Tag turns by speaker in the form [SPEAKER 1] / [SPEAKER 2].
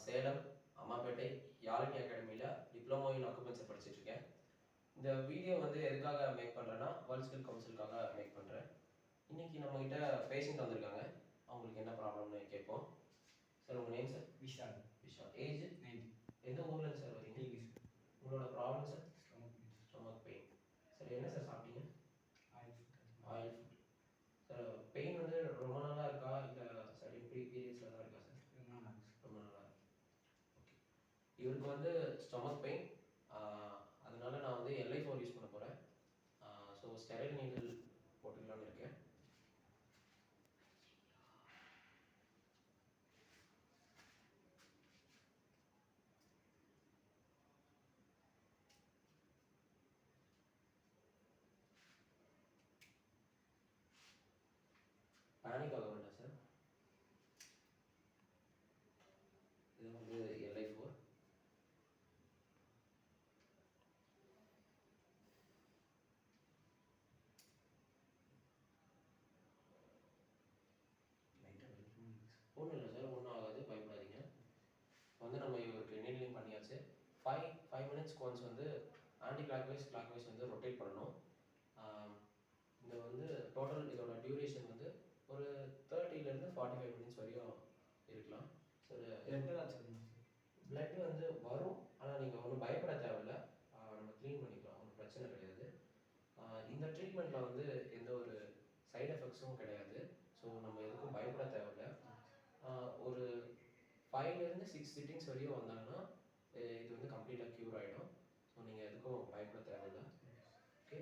[SPEAKER 1] சேலம், அம்மாப்பேட்டை, யாழினி அகாடமியில் diploma in acupuncture படிச்சுட்ருக்கேன். இந்த video வந்து எதுக்காக மேக் பண்ணுறேன்னா, வேர்ல்ட் ஸ்கில் கவுன்சிலுக்காக மேக் பண்ணுறேன். இன்றைக்கி நம்மகிட்ட பேஷண்ட் வந்திருக்காங்க. அவங்களுக்கு என்ன ப்ராப்ளம்னு கேட்போம். சார் உங்கள் name sir?
[SPEAKER 2] Vishal.
[SPEAKER 1] Vishal. Age?
[SPEAKER 2] 90.
[SPEAKER 1] எந்த ஊர்லேருந்து சார் வரீங்க?
[SPEAKER 2] TV sir.
[SPEAKER 1] உங்களோட problem sir?
[SPEAKER 2] Stomach
[SPEAKER 1] pain. Sir என்ன சார் சாப்பிட்டீங்க?
[SPEAKER 2] Oil food.
[SPEAKER 1] Oil food. Sir pain வந்து ரொம்ப நாளாக இருக்கா இல்லை சர்டின் பீரியட்ஸில் தான் இருக்கா சார்? ரொம்ப நாளாக இருக்கு. ஓகே. இவருக்கு வந்து ஸ்டொமக் பெயின், அதனால நான் வந்து LI4 யூஸ் பண்ண போகிறேன். ஸோ ஸ்டெரைல் நீடில் போட்டுக்கலான்னு இருக்கேன். பேனிக் ஆக வேண்டாம் சார். இது வந்து LI4. ஒன்றும் இல்லை சார், ஒன்றும் ஆகாது, பயப்படாதீங்க. வந்து நம்ம இவருக்கு நீட்லிங் பண்ணியாச்சு. 5 மினிட்ஸ்க்கு ஒன்ஸ் வந்து ஆன்டி கிளாக் வைஸ் வந்து ரொட்டேட் பண்ணணும். இந்த வந்து டோட்டல் இதோட டியூரேஷன் வந்து ஒரு 30லேருந்து 45 மினிட்ஸ் வரையும் இருக்கலாம். சார் பிளட் வந்து வரும், ஆனால் நீங்கள் ஒன்றும் பயப்பட தேவையில்லை. நம்ம க்ளீன் பண்ணிக்கலாம், ஒன்றும் பிரச்சனை கிடையாது. இந்த ட்ரீட்மெண்ட்டில் வந்து எந்த ஒரு சைடு எஃபெக்ட்ஸும் கிடையாது. ஸோ நம்ம எதுக்கும் பயப்பட தேவையில்லை. ஒரு 5லேருந்து 6 சிட்டிங்ஸ் வரையும் வந்தாங்கன்னா இது வந்து கம்ப்ளீட்டாக க்யூர் ஆகிடும். ஸோ நீங்கள் எதுக்கும் பயப்பட தேவையில்லை. ஓகே.